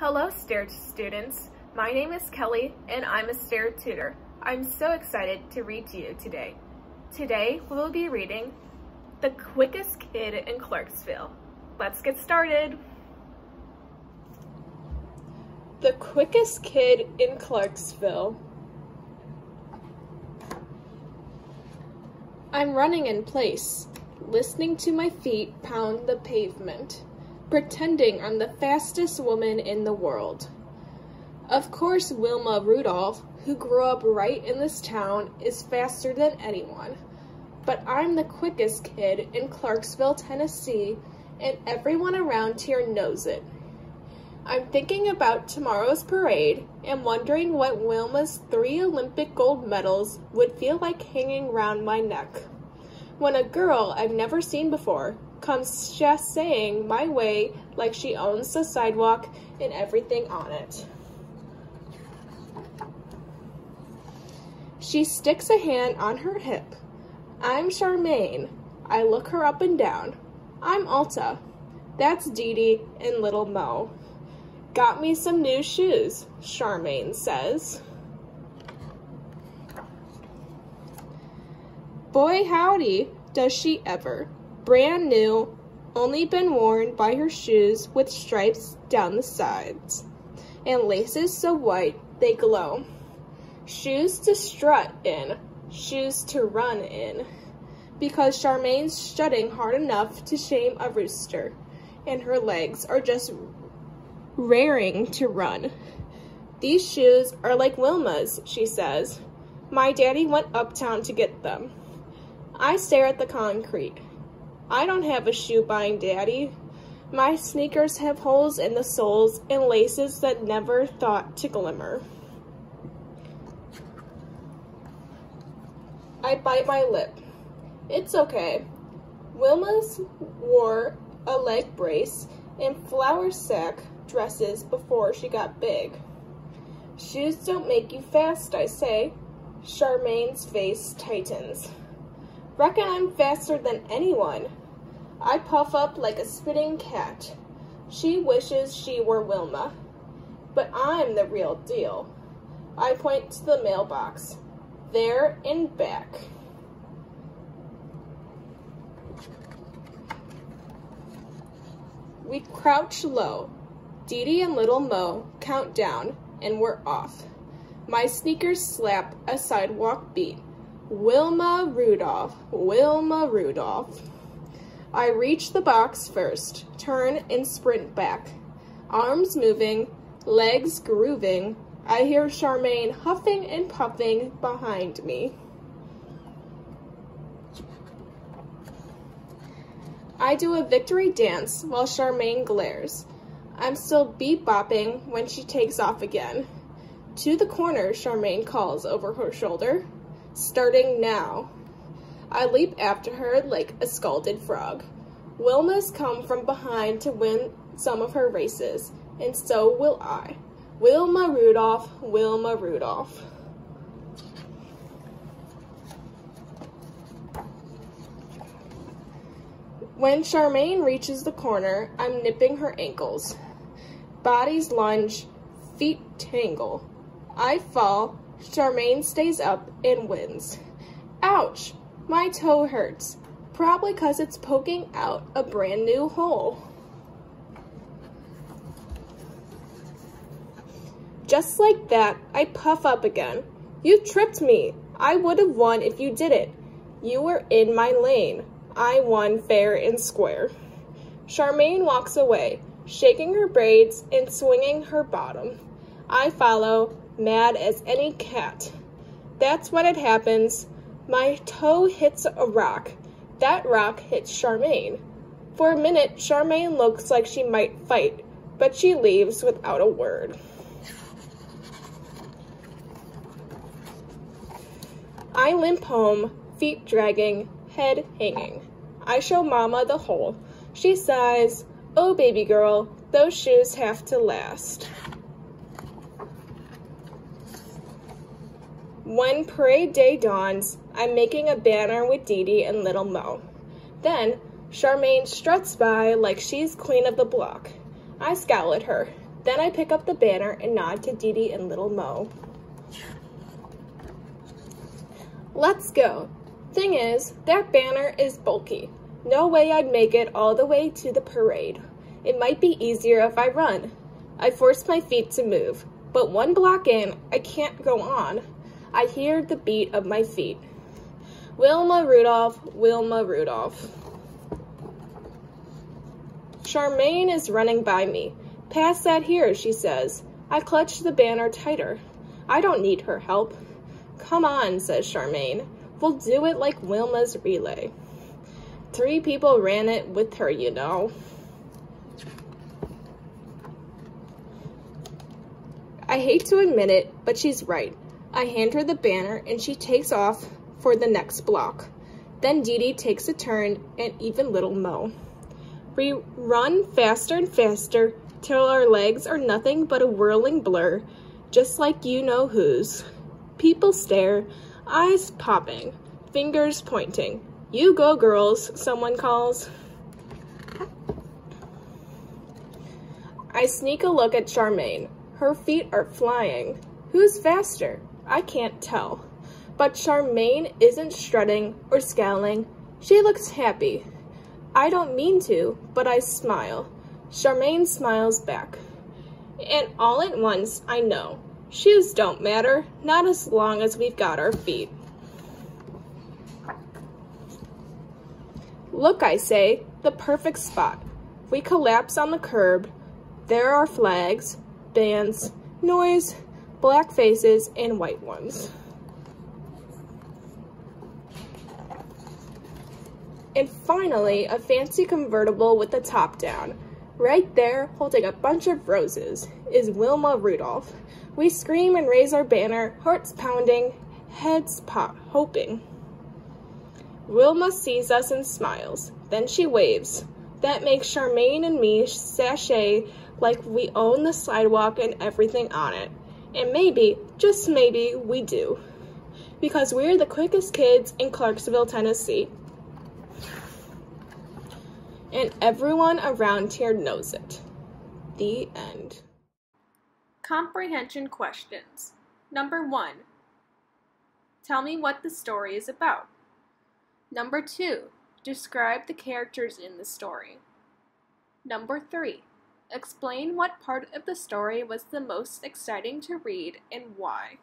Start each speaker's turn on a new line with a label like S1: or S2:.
S1: Hello, STAIR students. My name is Kelly, and I'm a STAIR tutor. I'm so excited to read to you today. Today, we will be reading The Quickest Kid in Clarksville. Let's get started.
S2: The Quickest Kid in Clarksville. I'm running in place, listening to my feet pound the pavement, pretending I'm the fastest woman in the world. Of course, Wilma Rudolph, who grew up right in this town, is faster than anyone. But I'm the quickest kid in Clarksville, Tennessee, and everyone around here knows it. I'm thinking about tomorrow's parade and wondering what Wilma's 3 Olympic gold medals would feel like hanging round my neck, when a girl I've never seen before comes chassing my way like she owns the sidewalk and everything on it. She sticks a hand on her hip. I'm Charmaine. I look her up and down. I'm Alta. That's Dee Dee and Little Mo. Got me some new shoes, Charmaine says. Boy howdy, does she ever. Brand new, only been worn by her shoes with stripes down the sides, and laces so white they glow. Shoes to strut in, shoes to run in, because Charmaine's strutting hard enough to shame a rooster, and her legs are just raring to run. These shoes are like Wilma's, she says. My daddy went uptown to get them. I stare at the concrete. I don't have a shoe-buying daddy. My sneakers have holes in the soles and laces that never thought to glimmer. I bite my lip. It's okay. Wilma's wore a leg brace and flour sack dresses before she got big. Shoes don't make you fast, I say. Charmaine's face tightens. Reckon I'm faster than anyone. I puff up like a spitting cat. She wishes she were Wilma, but I'm the real deal. I point to the mailbox. There and back. We crouch low. Dee Dee and Little Mo count down, and we're off. My sneakers slap a sidewalk beat. Wilma Rudolph, Wilma Rudolph. I reach the box first, turn and sprint back. Arms moving, legs grooving. I hear Charmaine huffing and puffing behind me. I do a victory dance while Charmaine glares. I'm still beat-bopping when she takes off again. To the corner, Charmaine calls over her shoulder. Starting now. I leap after her like a scalded frog. Wilma's come from behind to win some of her races, and so will I. Wilma Rudolph, Wilma Rudolph. When Charmaine reaches the corner, I'm nipping her ankles. Bodies lunge, feet tangle. I fall. Charmaine stays up and wins. Ouch! My toe hurts. Probably 'cause it's poking out a brand new hole. Just like that, I puff up again. You tripped me. I would have won if you did it. You were in my lane. I won fair and square. Charmaine walks away, shaking her braids and swinging her bottom. I follow, mad as any cat. That's when it happens. My toe hits a rock. That rock hits Charmaine. For a minute, Charmaine looks like she might fight, but she leaves without a word. I limp home, feet dragging, head hanging. I show Mama the hole. She sighs, "Oh, baby girl, those shoes have to last." When parade day dawns, I'm making a banner with Dee Dee and Little Mo. Then, Charmaine struts by like she's queen of the block. I scowl at her. Then I pick up the banner and nod to Dee Dee and little Mo. Let's go. Thing is, that banner is bulky. No way I'd make it all the way to the parade. It might be easier if I run. I force my feet to move, but one block in, I can't go on. I hear the beat of my feet. Wilma Rudolph, Wilma Rudolph. Charmaine is running by me. Pass that here, she says. I clutch the banner tighter. I don't need her help. Come on, says Charmaine. We'll do it like Wilma's relay. 3 people ran it with her, you know. I hate to admit it, but she's right. I hand her the banner and she takes off for the next block. Then Dee Dee takes a turn and even little Mo. We run faster and faster till our legs are nothing but a whirling blur, just like you know whose. People stare, eyes popping, fingers pointing. You go, girls, someone calls. I sneak a look at Charmaine. Her feet are flying. Who's faster? I can't tell. But Charmaine isn't strutting or scowling. She looks happy. I don't mean to, but I smile. Charmaine smiles back. And all at once, I know. Shoes don't matter, not as long as we've got our feet. Look, I say, the perfect spot. We collapse on the curb. There are flags, bands, noise, black faces, and white ones. And finally, a fancy convertible with the top down. Right there, holding a bunch of roses, is Wilma Rudolph. We scream and raise our banner, hearts pounding, heads hoping. Wilma sees us and smiles. Then she waves. That makes Charmaine and me sashay like we own the sidewalk and everything on it. And maybe, just maybe, we do. Because we're the quickest kids in Clarksville, Tennessee. And everyone around here knows it. The end.
S1: Comprehension questions. Number 1. Tell me what the story is about. Number 2. Describe the characters in the story. Number 3. Explain what part of the story was the most exciting to read and why.